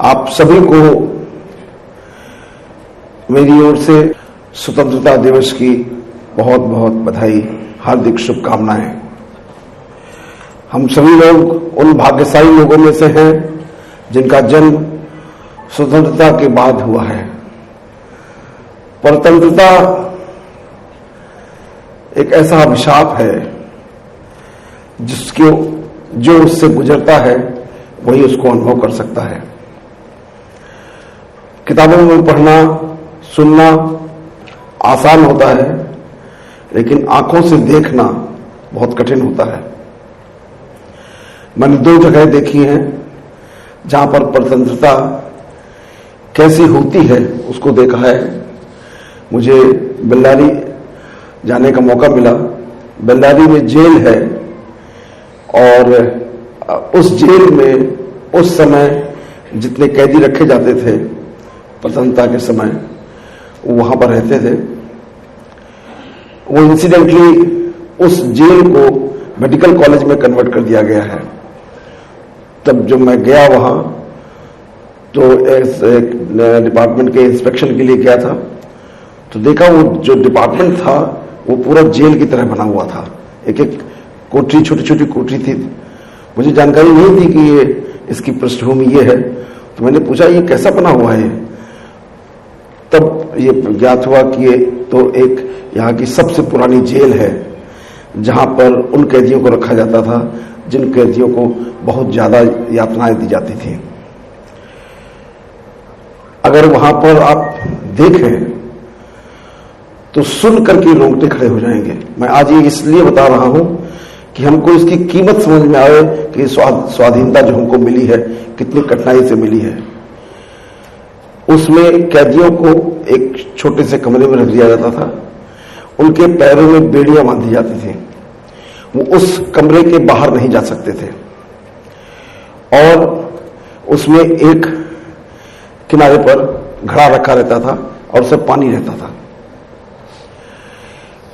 आप सभी को मेरी ओर से स्वतंत्रता दिवस की बहुत बहुत बधाई, हार्दिक शुभकामनाएं। हम सभी लोग उन भाग्यशाली लोगों में से हैं जिनका जन्म स्वतंत्रता के बाद हुआ है। परतंत्रता एक ऐसा अभिशाप है जो उससे गुजरता है वही उसको अनुभव कर सकता है। किताबों में पढ़ना सुनना आसान होता है, लेकिन आंखों से देखना बहुत कठिन होता है। मैंने 2 जगह देखी हैं जहां पर परतंत्रता कैसी होती है उसको देखा है। मुझे बेल्लारी जाने का मौका मिला। बेल्लारी में जेल है और उस जेल में उस समय जितने कैदी रखे जाते थे स्वतंत्रता के समय, वो वहां पर रहते थे। वो इंसिडेंटली उस जेल को मेडिकल कॉलेज में कन्वर्ट कर दिया गया है। तब जब मैं गया वहां तो एक डिपार्टमेंट के इंस्पेक्शन के लिए गया था, तो देखा वो जो डिपार्टमेंट था वो पूरा जेल की तरह बना हुआ था। एक एक कोठरी, छोटी छोटी कोठरी थी। मुझे जानकारी नहीं थी कि ये इसकी पृष्ठभूमि ये है, तो मैंने पूछा ये कैसा बना हुआ है। तब ये ज्ञात हुआ कि ये तो एक यहाँ की सबसे पुरानी जेल है जहां पर उन कैदियों को रखा जाता था जिन कैदियों को बहुत ज्यादा यातनाएं दी जाती थी। अगर वहां पर आप देखें तो सुन करके रोंगटे खड़े हो जाएंगे। मैं आज ये इसलिए बता रहा हूं कि हमको इसकी कीमत समझ में आए कि स्वाधीनता जो हमको मिली है कितनी कठिनाई से मिली है। उसमें कैदियों को एक छोटे से कमरे में रख दिया जाता था। उनके पैरों में बेड़ियां बांधी जाती थी। वो उस कमरे के बाहर नहीं जा सकते थे और उसमें एक किनारे पर घड़ा रखा रहता था और उसमें पानी रहता था।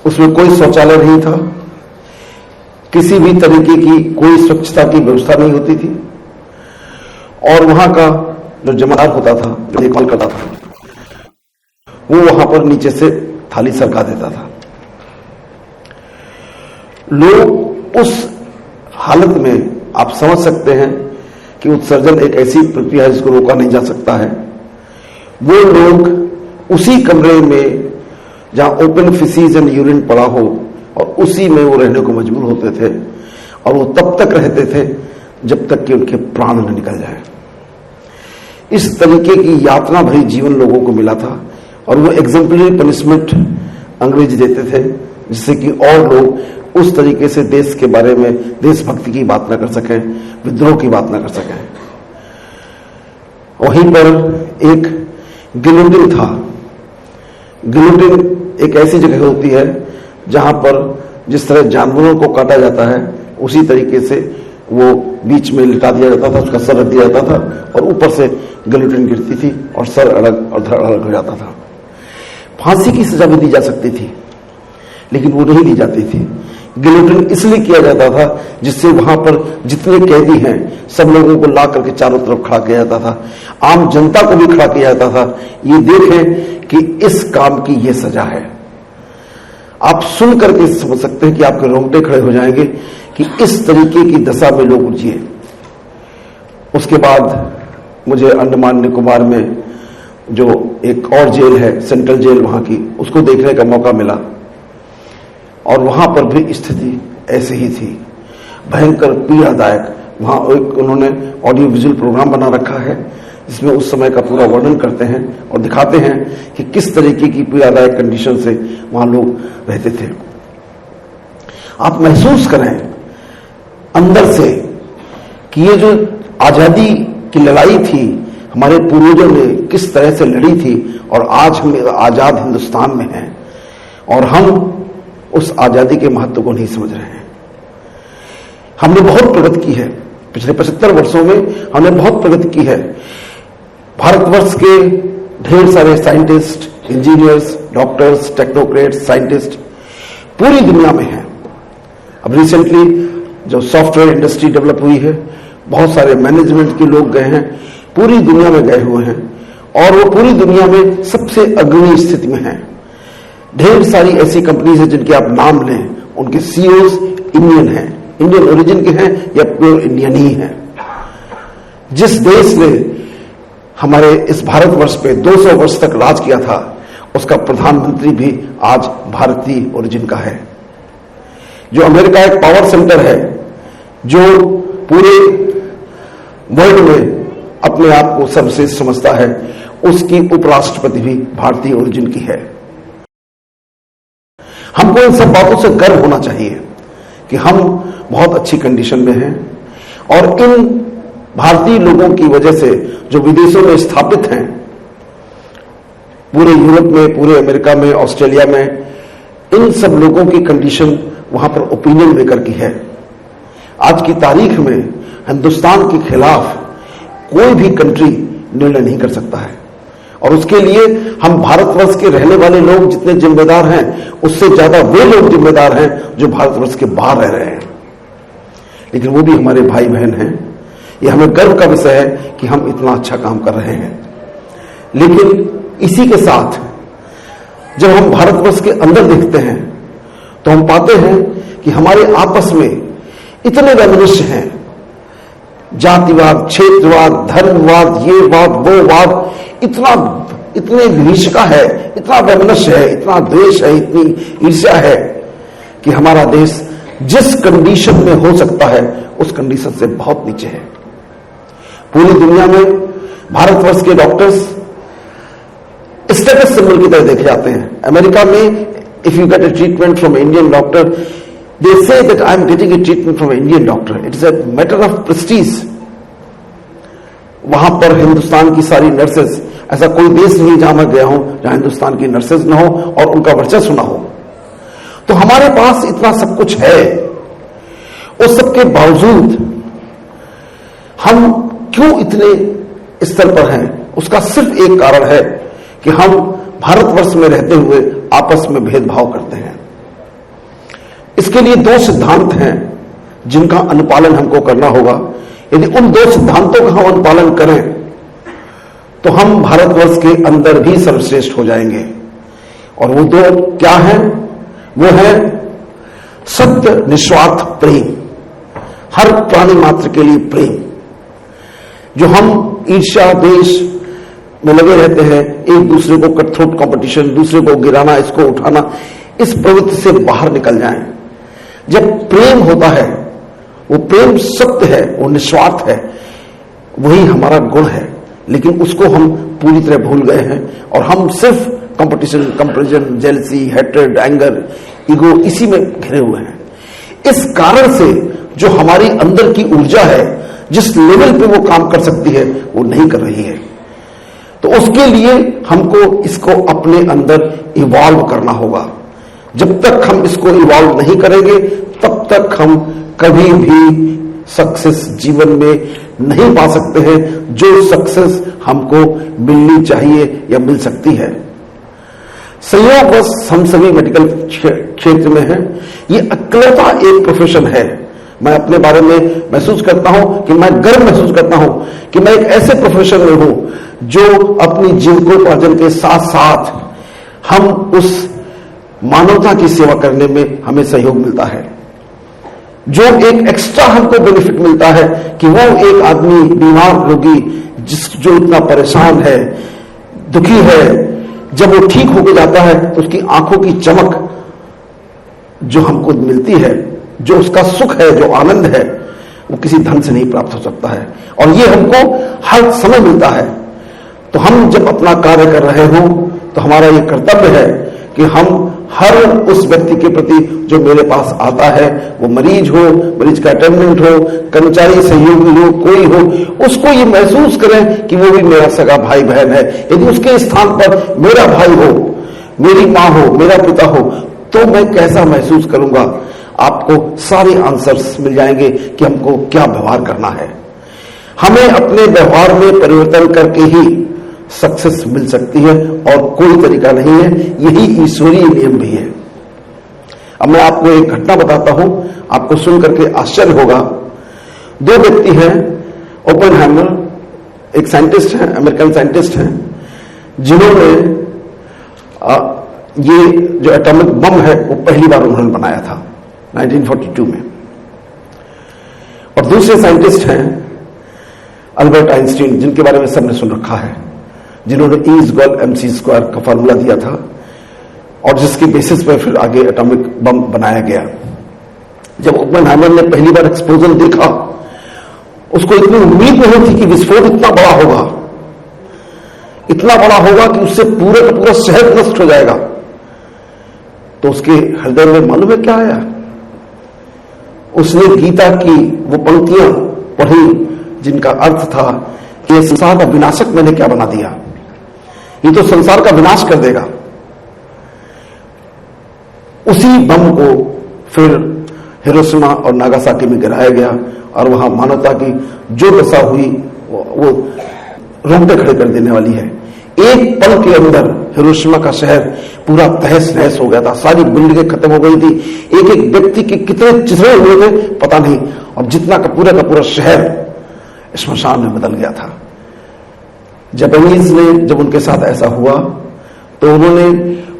उसमें कोई शौचालय नहीं था, किसी भी तरीके की कोई स्वच्छता की व्यवस्था नहीं होती थी और वहां का जो जमादार होता था, जो देखभाल करता था, वो वहां पर नीचे से थाली सरका देता था। लोग उस हालत में, आप समझ सकते हैं कि उत्सर्जन एक ऐसी प्रक्रिया है जिसको रोका नहीं जा सकता है। वो लोग उसी कमरे में जहां ओपन फिसीज एंड यूरिन पड़ा हो और उसी में वो रहने को मजबूर होते थे और वो तब तक रहते थे जब तक कि उनके प्राण न निकल जाए। इस तरीके की यातना भरी जीवन लोगों को मिला था और वो एग्जाम्पलरी पनिशमेंट अंग्रेज देते थे जिससे कि और लोग उस तरीके से देश के बारे में, देशभक्ति की बात न कर सकें, विद्रोह की बात न कर सकें। वहीं पर एक गिलोटिन था। गिलोटिन एक ऐसी जगह होती है जहां पर जिस तरह जानवरों को काटा जाता है उसी तरीके से वो बीच में लिटा दिया जाता था, उसका सर रख दिया जाता था और ऊपर से गिलोटिन गिरती थी और सर अलग और धड़ अलग हो जाता था। फांसी की सजा भी दी जा सकती थी लेकिन वो नहीं दी जाती थी। गिलोटिन इसलिए किया जाता था जिससे वहां पर जितने कैदी हैं सब लोगों को ला करके चारों तरफ खड़ा किया जाता था, आम जनता को भी खड़ा किया जाता था। ये देखें कि इस काम की ये सजा है। आप सुन करके समझ सकते हैं कि आपके रोंगटे खड़े हो जाएंगे कि इस तरीके की दशा में लोग जिए। उसके बाद मुझे अंडमान निकोबार में जो एक और जेल है, सेंट्रल जेल वहां की, उसको देखने का मौका मिला और वहां पर भी स्थिति ऐसे ही थी, भयंकर पीड़ादायक। वहां एक उन्होंने ऑडियो विजुअल प्रोग्राम बना रखा है जिसमें उस समय का पूरा वर्णन करते हैं और दिखाते हैं कि किस तरीके की पीड़ादायक कंडीशन से वहां लोग रहते थे। आप महसूस करें अंदर से कि ये जो आजादी की लड़ाई थी, हमारे पूर्वजों ने किस तरह से लड़ी थी और आज हम आजाद हिंदुस्तान में हैं और हम उस आजादी के महत्व को नहीं समझ रहे हैं। हमने बहुत प्रगति की है, पिछले 75 वर्षों में हमने बहुत प्रगति की है। भारतवर्ष के ढेर सारे scientist, engineers, doctors, technocrats, scientist पूरी दुनिया में हैं। अब रिसेंटली जो सॉफ्टवेयर इंडस्ट्री डेवलप हुई है, बहुत सारे मैनेजमेंट के लोग गए हैं, पूरी दुनिया में गए हुए हैं और वो पूरी दुनिया में सबसे अग्रणी स्थिति में हैं। ढेर सारी ऐसी कंपनीज हैं जिनके आप नाम लें, उनके सीईओज इंडियन हैं, इंडियन ओरिजिन के हैं या प्योर इंडियन ही हैं। जिस देश ने हमारे इस भारतवर्ष पे 200 वर्ष तक राज किया था, उसका प्रधानमंत्री भी आज भारतीय ओरिजिन का है। जो अमेरिका एक पावर सेंटर है, जो पूरे वर्ल्ड में अपने आप को सर्वश्रेष्ठ समझता है, उसकी उपराष्ट्रपति भी भारतीय ओरिजिन की है। हमको इन सब बातों से गर्व होना चाहिए कि हम बहुत अच्छी कंडीशन में हैं और इन भारतीय लोगों की वजह से जो विदेशों में स्थापित हैं, पूरे यूरोप में, पूरे अमेरिका में, ऑस्ट्रेलिया में, इन सब लोगों की कंडीशन वहां पर ओपिनियन मेकर की है। आज की तारीख में हिंदुस्तान के खिलाफ कोई भी कंट्री निर्णय नहीं कर सकता है और उसके लिए हम भारतवर्ष के रहने वाले लोग जितने जिम्मेदार हैं, उससे ज्यादा वे लोग जिम्मेदार हैं जो भारतवर्ष के बाहर रह रहे हैं। लेकिन वो भी हमारे भाई बहन हैं। ये हमें गर्व का विषय है कि हम इतना अच्छा काम कर रहे हैं। लेकिन इसी के साथ जब हम भारतवर्ष के अंदर देखते हैं तो हम पाते हैं कि हमारे आपस में इतने वैमनस्य हैं, जातिवाद, क्षेत्रवाद, धर्मवाद, ये वाद, वो वाद, इतने विभीषिका है, इतना वैमनस्य है, इतना द्वेष है, इतनी ईर्ष्या है कि हमारा देश जिस कंडीशन में हो सकता है उस कंडीशन से बहुत नीचे है। पूरी दुनिया में भारतवर्ष के डॉक्टर्स स्टेटस सिंबल की तरह देखे जाते हैं। अमेरिका में if you get a treatment from Indian doctor, they say that I am getting a treatment from an Indian doctor. It is a matter of prestige. वहां पर हिंदुस्तान की सारी नर्सेज, ऐसा कोई देश नहीं जहां मैं गया हूं जहां हिंदुस्तान की नर्सेज ना हो और उनका वर्चस्व ना हो। तो हमारे पास इतना सब कुछ है, उस सबके बावजूद हम क्यों इतने स्तर पर हैं? उसका सिर्फ एक कारण है कि हम भारतवर्ष में रहते हुए आपस में भेदभाव करते हैं। इसके लिए दो सिद्धांत हैं जिनका अनुपालन हमको करना होगा। यदि उन दो सिद्धांतों का हम अनुपालन करें तो हम भारतवर्ष के अंदर भी सर्वश्रेष्ठ हो जाएंगे। और वो दो क्या हैं? वो है सत्य, निस्वार्थ प्रेम, हर प्राणी मात्र के लिए प्रेम। जो हम ईर्ष्या, द्वेष में लगे रहते हैं, एक दूसरे को कट थ्रोट कॉम्पिटिशन, दूसरे को गिराना, इसको उठाना, इस प्रवृत्ति से बाहर निकल जाएं। जब प्रेम होता है, वो प्रेम सत्य है, वो निस्वार्थ है, वही हमारा गुण है। लेकिन उसको हम पूरी तरह भूल गए हैं और हम सिर्फ competition, comparison, jealousy, hatred, anger, ego, इसी में घिरे हुए हैं। इस कारण से जो हमारी अंदर की ऊर्जा है, जिस लेवल पे वो काम कर सकती है, वो नहीं कर रही है। तो उसके लिए हमको इसको अपने अंदर इवॉल्व करना होगा। जब तक हम इसको इवॉल्व नहीं करेंगे, तब तक हम कभी भी सक्सेस जीवन में नहीं पा सकते हैं, जो सक्सेस हमको मिलनी चाहिए या मिल सकती है। संयोगवश हम सभी मेडिकल क्षेत्र में हैं। ये अकेलता एक प्रोफेशन है। मैं अपने बारे में महसूस करता हूं कि मैं गर्व महसूस करता हूं कि मैं एक ऐसे प्रोफेशन में हूं जो अपनी जीविकोपार्जन के साथ साथ हम उस मानवता की सेवा करने में हमें सहयोग मिलता है। जो एक एक्स्ट्रा हमको बेनिफिट मिलता है कि वो एक आदमी बीमार रोगी जो इतना परेशान है, दुखी है, जब वो ठीक होकर जाता है तो उसकी आंखों की चमक जो हमको मिलती है, जो उसका सुख है, जो आनंद है, वो किसी धन से नहीं प्राप्त हो सकता है। और ये हमको हर समय मिलता है। तो हम जब अपना कार्य कर रहे हो तो हमारा ये कर्तव्य है कि हम हर उस व्यक्ति के प्रति जो मेरे पास आता है, वो मरीज हो, मरीज का अटेंडेंट हो, कर्मचारी, सहयोगी हो, कोई हो, उसको ये महसूस करें कि वो भी मेरा सगा भाई बहन है। यदि उसके स्थान पर मेरा भाई हो, मेरी मां हो, मेरा पिता हो, तो मैं कैसा महसूस करूंगा? आपको सारे आंसर्स मिल जाएंगे कि हमको क्या व्यवहार करना है। हमें अपने व्यवहार में परिवर्तन करके ही सक्सेस मिल सकती है और कोई तरीका नहीं है। यही ईश्वरीय नियम भी है। अब मैं आपको एक घटना बताता हूं, आपको सुन करके आश्चर्य होगा। दो व्यक्ति हैं, ओपेनहाइमर एक साइंटिस्ट हैं, अमेरिकन साइंटिस्ट हैं, जिन्होंने ये जो एटॉमिक बम है वो पहली बार उन्होंने बनाया था 1942 में। और दूसरे साइंटिस्ट हैं अल्बर्ट आइंस्टीन, जिनके बारे में सबने सुन रखा है, जिन्होंने E=mc² का फॉर्मूला दिया था और जिसके बेसिस पर फिर आगे एटॉमिक बम बनाया गया। जब ओपेनहाइमर ने पहली बार एक्सप्लोजन देखा, उसको इतनी उम्मीद नहीं थी कि विस्फोट इतना बड़ा होगा, इतना बड़ा होगा कि उससे पूरे का पूरा शहर नष्ट हो जाएगा। तो उसके हृदय में मालूम है क्या आया? उसने गीता की वो पंक्तियां पढ़ी जिनका अर्थ था कि ये संसार का विनाशक मैंने क्या बना दिया, ये तो संसार का विनाश कर देगा। उसी बम को फिर हिरोशिमा और नागासाकी में गिराया गया और वहां मानवता की जो दशा हुई वो रोंगटे खड़े कर देने वाली है। एक पल के अंदर हिरोशिमा का शहर पूरा तहस नहस हो गया था, सारी बिल्डिंगें खत्म हो गई थी, एक एक व्यक्ति के कितने चिथड़े हुए थे पता नहीं, और जितना का पूरा शहर श्मशान में बदल गया था। जापानीज ने जब उनके साथ ऐसा हुआ तो उन्होंने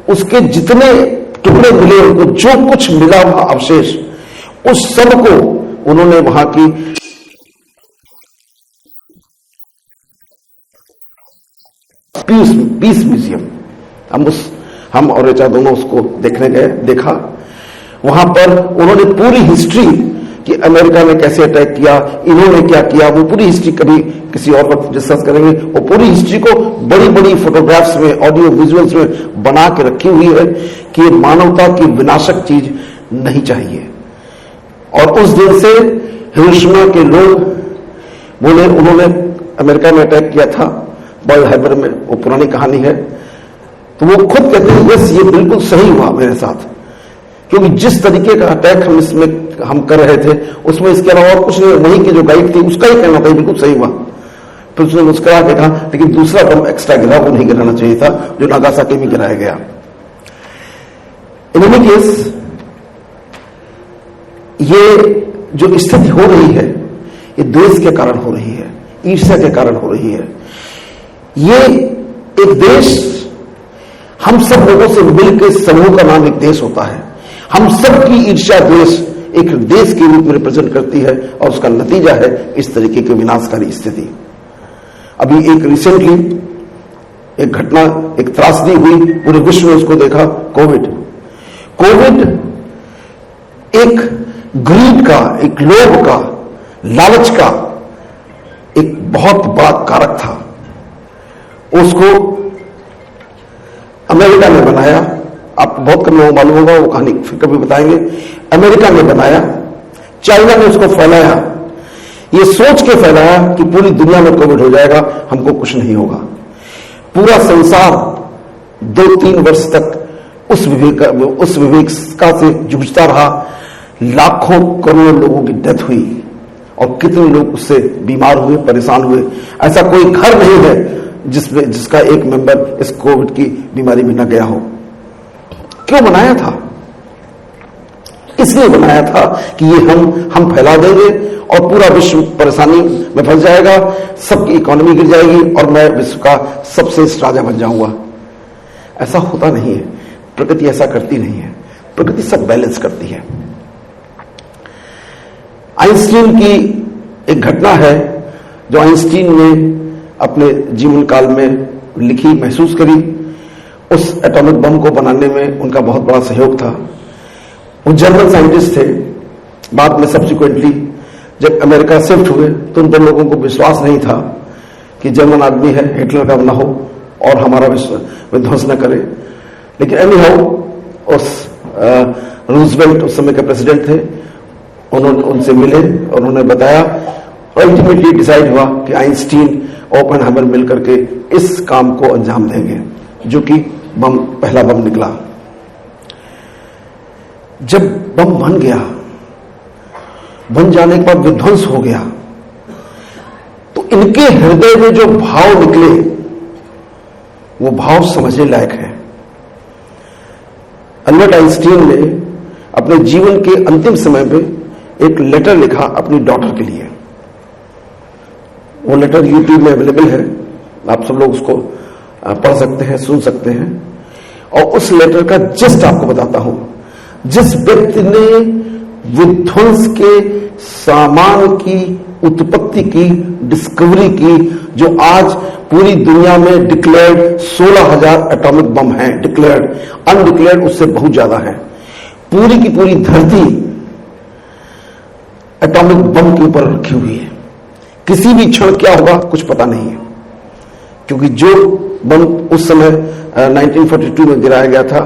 उसके जितने टुकड़े मिले, उनको जो कुछ मिला वहां अवशेष, उस सब को उन्होंने वहां की पीस म्यूजियम, हम और रेचा दोनों उसको देखने गए, देखा। वहां पर उन्होंने पूरी हिस्ट्री कि अमेरिका ने कैसे अटैक किया, इन्होंने क्या किया, वो पूरी हिस्ट्री कभी किसी और वक्त डिस्कस करेंगे। वो पूरी हिस्ट्री को बड़ी बड़ी फोटोग्राफ्स में, ऑडियो विजुअल्स में बना के रखी हुई है कि ये मानवता की विनाशक चीज नहीं चाहिए। और उस दिन से हिरोशिमा के लोग बोले, उन्होंने अमेरिका में अटैक किया था पर्ल हार्बर में, वो पुरानी कहानी है, तो वो खुद कहते हैं यस ये बिल्कुल सही हुआ मेरे साथ, क्योंकि जिस तरीके का अटैक हम कर रहे थे उसमें इसके अलावा और कुछ नहीं, वहीं की जो गाइड थी उसका ही कहना था बिल्कुल सही हुआ। फिर उसने मुस्कुरा के कहा लेकिन दूसरा बम एक्स्ट्रा गिरा, वो नहीं गिराना चाहिए था जो नागासाकी में गिराया गया। इन एनी केस ये जो स्थिति हो रही है ये द्वेष के कारण हो रही है, ईर्ष्या के कारण हो रही है। ये एक देश हम सब लोगों से मिलकर समूह का नाम एक देश होता है। हम सब की ईर्ष्या द्वेष एक देश के रूप में रिप्रेजेंट करती है और उसका नतीजा है इस तरीके की विनाशकारी स्थिति। अभी एक रिसेंटली एक घटना, एक त्रासदी हुई, पूरे विश्व में उसको देखा, कोविड एक ग्रीड का, एक लोभ का, लालच का एक बहुत बड़ा कारक था। उसको अमेरिका ने बनाया, आप बहुत कम लोगों को मालूम होगा, वो कहानी फिर कभी बताएंगे। अमेरिका ने बनाया, चाइना ने उसको फैलाया, ये सोच के फैलाया कि पूरी दुनिया में कोविड हो जाएगा, हमको कुछ नहीं होगा। पूरा संसार 2-3 वर्ष तक उस विवेका से जूझता रहा। लाखों करोड़ों लोगों की डेथ हुई और कितने लोग उससे बीमार हुए, परेशान हुए। ऐसा कोई घर नहीं है जिसका एक मेंबर इस कोविड की बीमारी में न गया हो। क्यों बनाया था? इसलिए बनाया था कि ये हम फैला देंगे और पूरा विश्व परेशानी में फंस जाएगा, सबकी इकोनॉमी गिर जाएगी और मैं विश्व का सबसे राजा बन जाऊंगा। ऐसा होता नहीं है, प्रकृति ऐसा करती नहीं है, प्रकृति सब बैलेंस करती है। आइंस्टीन की एक घटना है जो आइंस्टीन ने अपने जीवन काल में लिखी, महसूस करी। उस एटॉमिक बम को बनाने में उनका बहुत बड़ा सहयोग था। वो जर्मन साइंटिस्ट थे। बाद में सब्सिक्वेंटली जब अमेरिका शिफ्ट हुए तो उन पर लोगों को विश्वास नहीं था कि जर्मन आदमी है, हिटलर का न हो और हमारा विध्वंस न करे। लेकिन एनी हाउ उस रूजवेल्ट उस समय के प्रेसिडेंट थे, उन्होंने उनसे मिले और उन्होंने बताया। अल्टीमेटली डिसाइड हुआ कि आइंस्टीन ओपेनहाइमर मिलकर के इस काम को अंजाम देंगे, जो कि पहला बम निकला। जब बम बन गया, बन जाने के बाद विध्वंस हो गया, तो इनके हृदय में जो भाव निकले वो भाव समझने लायक है। अल्बर्ट आइंस्टीन ने अपने जीवन के अंतिम समय में एक लेटर लिखा अपनी डॉटर के लिए। वो लेटर यूट्यूब में अवेलेबल है, आप सब लोग उसको पढ़ सकते हैं, सुन सकते हैं। और उस लेटर का जस्ट आपको बताता हूं, जिस व्यक्ति ने विध्वंस के सामान की उत्पत्ति की, डिस्कवरी की, जो आज पूरी दुनिया में डिक्लेयर्ड 16,000 एटॉमिक बम हैं, डिक्लेयर्ड, अनडिक्लेयर्ड उससे बहुत ज्यादा है। पूरी की पूरी धरती एटॉमिक बम के ऊपर रखी हुई है। किसी भी क्षण क्या होगा कुछ पता नहीं है, क्योंकि जो बम उस समय 1942 में गिराया गया था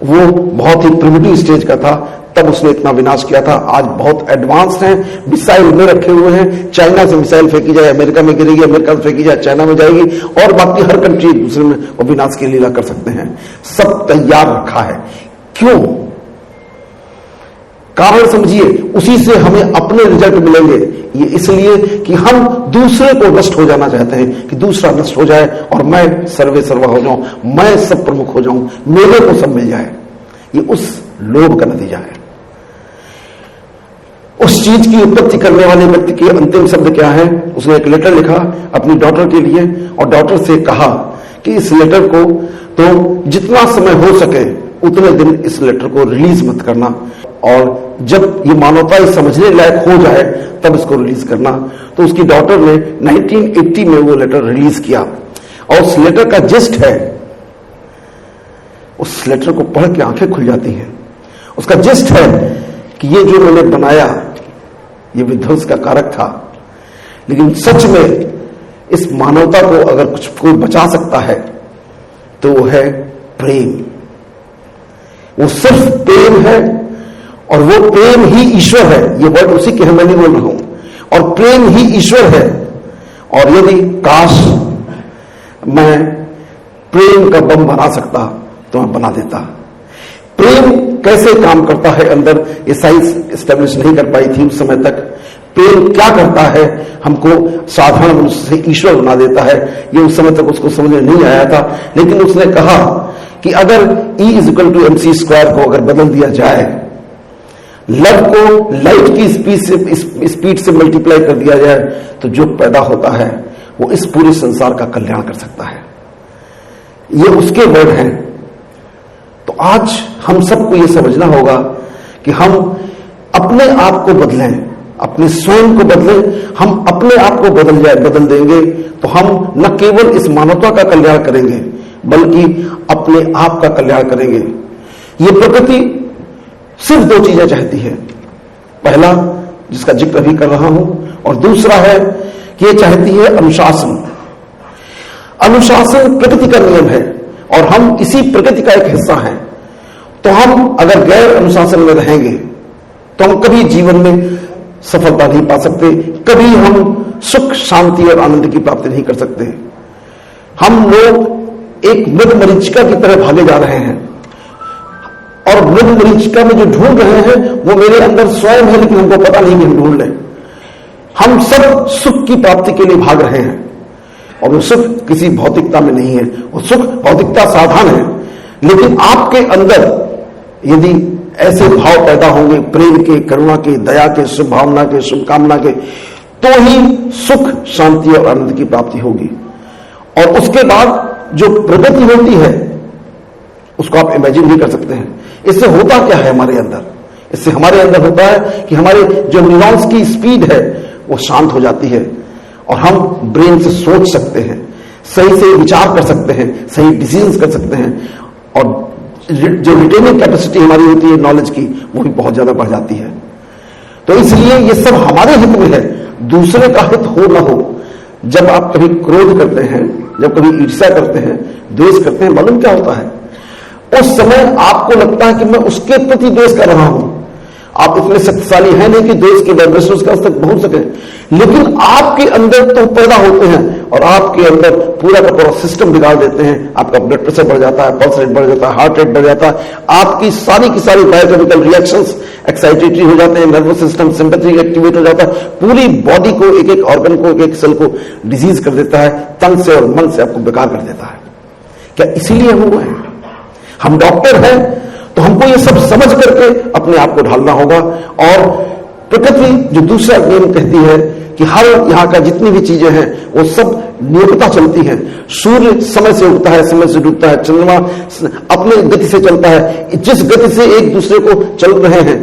वो बहुत ही प्रिमिटिव स्टेज का था, तब उसने इतना विनाश किया था। आज बहुत एडवांस्ड है, मिसाइल में रखे हुए हैं। चाइना से मिसाइल फेंकी जाए अमेरिका में गिरेगी, अमेरिका से फेंकी जाए चाइना में जाएगी, और बाकी हर कंट्री एक दूसरे में वो विनाश की लीला कर सकते हैं। सब तैयार रखा है। क्यों? कारण समझिए, उसी से हमें अपने रिजल्ट मिलेंगे। ये इसलिए कि हम दूसरे को नष्ट हो जाना चाहते हैं, कि दूसरा नष्ट हो जाए और मैं सर्वे सर्वा हो जाऊं, मैं सब प्रमुख हो जाऊं, मेरे को सब मिल जाए। ये उस लोभ का नतीजा है। उस चीज की उत्पत्ति करने वाले व्यक्ति के अंतिम शब्द क्या है? उसने एक लेटर लिखा अपनी डॉटर के लिए, और डॉटर से कहा कि इस लेटर को तो जितना समय हो सके उतने दिन इस लेटर को रिलीज मत करना, और जब ये मानवता ये समझने लायक हो जाए तब इसको रिलीज करना। तो उसकी डॉटर ने 1980 में वो लेटर रिलीज किया, और उस लेटर का जिस्ट है, उस लेटर को पढ़ के आंखें खुल जाती हैं। उसका जिस्ट है कि ये जो मैंने बनाया ये विध्वंस का कारक था, लेकिन सच में इस मानवता को अगर कुछ कोई बचा सकता है तो वो है प्रेम। वो सिर्फ प्रेम है, और वो प्रेम ही ईश्वर है। ये वर्ड उसी के मैं नहीं बोल रहा हूं, और प्रेम ही ईश्वर है। और यदि काश मैं प्रेम का बम बना सकता तो मैं बना देता। प्रेम कैसे काम करता है अंदर, ये साइंस एस्टेब्लिश नहीं कर पाई थी उस समय तक। प्रेम क्या करता है, हमको साधारण मनुष्य से ईश्वर बना देता है, ये उस समय तक उसको समझ में नहीं आया था। लेकिन उसने कहा कि अगर E = mc² को अगर बदल दिया जाए, लव को लाइट की स्पीड से मल्टीप्लाई कर दिया जाए, तो जो पैदा होता है वो इस पूरे संसार का कल्याण कर सकता है। ये उसके वर्ड हैं। तो आज हम सबको ये समझना होगा कि हम अपने आप को बदलें, अपने स्वयं को बदलें। हम अपने आप को बदल देंगे तो हम न केवल इस मानवता का कल्याण करेंगे बल्कि अपने आप का कल्याण करेंगे। ये प्रकृति सिर्फ दो चीजें चाहती है, पहला जिसका जिक्र अभी कर रहा हूं, और दूसरा है कि ये चाहती है अनुशासन। अनुशासन प्रकृति का नियम है और हम इसी प्रकृति का एक हिस्सा हैं। तो हम अगर गैर अनुशासन में रहेंगे तो हम कभी जीवन में सफलता नहीं पा सकते, कभी हम सुख शांति और आनंद की प्राप्ति नहीं कर सकते। हम लोग एक मृग मरीचिका की तरह भागे जा रहे हैं, और मृग मरीचिका में जो ढूंढ रहे हैं वो मेरे अंदर स्वयं है, लेकिन हमको पता नहीं कि हम ढूंढ रहे। हम सब सुख की प्राप्ति के लिए भाग रहे हैं, और वो सुख किसी भौतिकता में नहीं है, वो सुख भौतिकता साधन है। लेकिन आपके अंदर यदि ऐसे भाव पैदा होंगे, प्रेम के, करुणा के, दया के, शुभ भावना के, शुभकामना के, तो ही सुख शांति और आनंद की प्राप्ति होगी। और उसके बाद जो प्रगति होती है उसको आप इमेजिन नहीं कर सकते हैं। इससे होता क्या है हमारे अंदर? इससे हमारे अंदर होता है कि हमारे जो न्यूरॉन्स की स्पीड है वो शांत हो जाती है, और हम ब्रेन से सोच सकते हैं, सही से विचार कर सकते हैं, सही डिसीजंस कर सकते हैं, और जो रिटेनिंग कैपेसिटी हमारी होती है नॉलेज की वो भी बहुत ज्यादा बढ़ जाती है। तो इसलिए ये सब हमारे हित में है, दूसरे का हित हो ना हो। जब आप कभी क्रोध करते हैं, जब कभी ईर्ष्या करते हैं, द्वेष करते हैं, मालूम क्या होता है? उस समय आपको लगता है कि मैं उसके प्रति द्वेष कर रहा हूं। आप इतने शक्तिशाली हैं नहीं कि द्वेष के वाइब्रेशन उसके तक पहुंच सके, लेकिन आपके अंदर तो पैदा होते हैं और आपके अंदर पूरा का पूरा सिस्टम बिगाड़ देते हैं। आपका ब्लड प्रेशर बढ़ जाता है, पल्स रेट बढ़ जाता है, हार्ट रेट बढ़ जाता है, आपकी सारी की सारी बायोकेमिकल रिएक्शंस एक्साइटेटरी हो जाते हैं, नर्वस सिस्टम सिंपैथेटिक एक्टिवेट हो जाता है, पूरी बॉडी को, एक एक ऑर्गन को, एक एक सेल को डिजीज कर देता है, तन से और मन से आपको बेकार कर देता है। क्या इसीलिए हम हुए हैं? हम डॉक्टर हैं तो हमको ये सब समझ करके अपने आप को ढालना होगा। और प्रकृति जो दूसरा नियम कहती है कि हर यहाँ का जितनी भी चीजें हैं वो सब नियमता चलती हैं। सूर्य समय से उगता है, समय से डूबता है, चंद्रमा अपने गति से चलता है। जिस गति से एक दूसरे को चल रहे हैं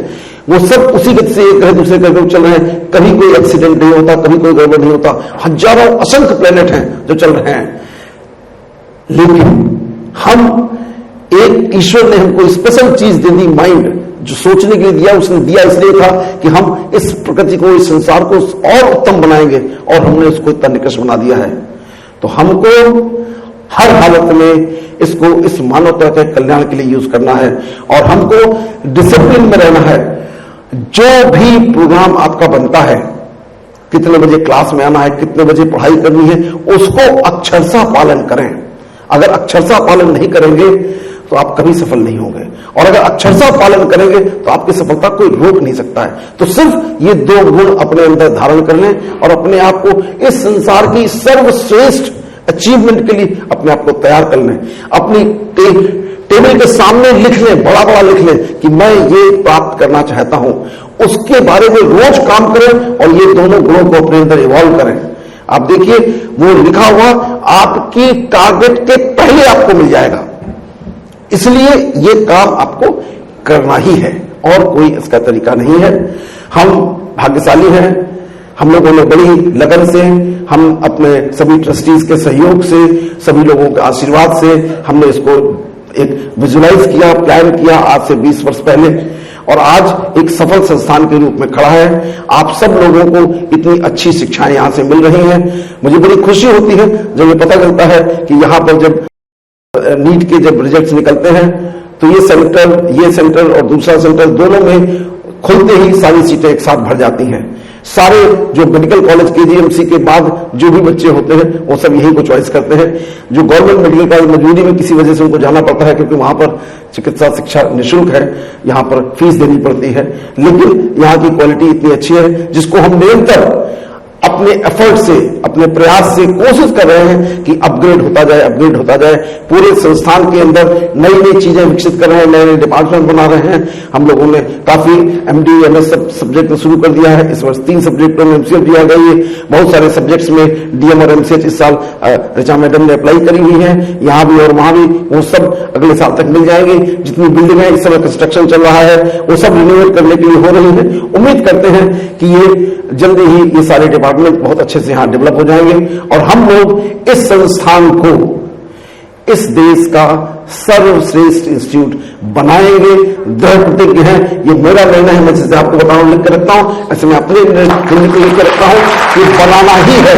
वो सब उसी गति से एक दूसरे ग्रह चल रहे हैं। कभी कोई एक्सीडेंट नहीं होता, कभी कोई गड़बड़ नहीं होता। हजारों असंख्य प्लेनेट हैं जो चल रहे हैं, लेकिन हम एक ईश्वर ने हमको स्पेशल चीज दे दी, माइंड, जो सोचने के लिए दिया। उसने दिया इसलिए था कि हम इस प्रकृति को, इस संसार को और उत्तम बनाएंगे, और हमने उसको इतना निकृष्ट बना दिया है। तो हमको हर हालत में इसको इस मानवता के कल्याण के लिए यूज करना है, और हमको डिसिप्लिन में रहना है। जो भी प्रोग्राम आपका बनता है, कितने बजे क्लास में आना है, कितने बजे पढ़ाई करनी है, उसको अक्षरशः पालन करें। अगर अक्षरशः पालन नहीं करेंगे तो आप कभी सफल नहीं होंगे, और अगर अक्षरशः पालन करेंगे तो आपकी सफलता कोई रोक नहीं सकता है। तो सिर्फ ये 2 गुण अपने अंदर धारण कर लें और अपने आप को इस संसार की सर्वश्रेष्ठ अचीवमेंट के लिए अपने आप को तैयार कर लें। अपनी टेबल के सामने लिख लें, बड़ा बड़ा लिख लें कि मैं ये प्राप्त करना चाहता हूं। उसके बारे में रोज काम करें और ये दोनों गुणों को अपने अंदर इवॉल्व करें। आप देखिए, वो लिखा हुआ आपकी टारगेट के पहले आपको मिल जाएगा। इसलिए ये काम आपको करना ही है, और कोई इसका तरीका नहीं है। हम भाग्यशाली हैं, हम लोगों ने बड़ी लगन से, हम अपने सभी ट्रस्टीज के सहयोग से, सभी लोगों के आशीर्वाद से हमने इसको एक विजुलाइज किया, प्लान किया आज से 20 वर्ष पहले, और आज एक सफल संस्थान के रूप में खड़ा है। आप सब लोगों को इतनी अच्छी शिक्षाएं यहां से मिल रही हैं। मुझे बड़ी खुशी होती है जब ये पता चलता है कि यहां पर जब नीट के जब रिजल्ट्स निकलते हैं तो ये सेंटर और दूसरा सेंटर दोनों में खुलते ही सारी सीटें एक साथ भर जाती हैं। सारे जो मेडिकल कॉलेज केजीएमसी के बाद जो भी बच्चे होते हैं वो सब यही को चॉइस करते हैं। जो गवर्नमेंट मेडिकल कॉलेज मजबूरी में किसी वजह से उनको जाना पड़ता है, क्योंकि वहां पर चिकित्सा शिक्षा निःशुल्क है, यहां पर फीस देनी पड़ती है, लेकिन यहां की क्वालिटी इतनी अच्छी है जिसको हम निरंतर अपने एफर्ट से, अपने प्रयास से कोशिश कर रहे हैं कि अपग्रेड होता जाए। पूरे संस्थान के अंदर नई नई चीजें विकसित कर रहे हैं, नए नए डिपार्टमेंट बना रहे हैं। हम लोगों ने काफी एमडी एमएस सब सब्जेक्ट में शुरू कर दिया है। इस वर्ष 3 सब्जेक्टों में एमसीएच दिया गया है। बहुत सारे सब्जेक्ट्स में डीएम और एमसीएच इस साल ऋचा मैडम ने अप्लाई करी हुई है, यहां भी और वहां भी। वो सब अगले साल तक मिल जाएंगे। जितनी बिल्डिंग है, इस समय कंस्ट्रक्शन चल रहा है, वो सब रिन्यूएट करने के लिए हो रही है। उम्मीद करते हैं कि ये जल्दी ही ये सारे डिपार्टमेंट बहुत अच्छे से यहां डेवलप हो जाएंगे, और हम लोग इस संस्थान को इस देश का सर्वश्रेष्ठ इंस्टीट्यूट बनाएंगे। दृढ़ प्रतिज्ञ है, ये मेरा निर्णय है। मैं जैसे आपको बताऊं, लिख कर रखता हूं, ऐसे मैं अपने निर्णय को लिख कर रखता हूं कि बनाना ही है,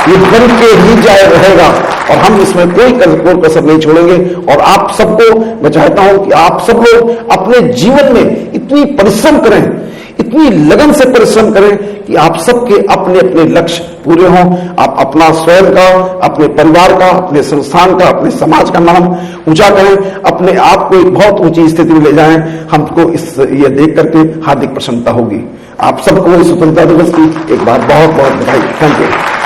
ये बन के ही जाए रहेगा, और हम इसमें कोई कसर नहीं छोड़ेंगे। और आप सबको मैं चाहता हूं कि आप सब लोग अपने जीवन में इतनी परिश्रम करें, इतनी लगन से परिश्रम करें कि आप सबके अपने अपने लक्ष्य पूरे हों। आप अपना स्वयं का, अपने परिवार का, अपने संस्थान का, अपने समाज का नाम ऊंचा करें, अपने आप को एक बहुत ऊंची स्थिति में ले जाएं। हमको ये देख करके हार्दिक प्रसन्नता होगी। आप सबको स्वतंत्रता दिवस की एक बार बहुत बहुत बधाई। Thank you.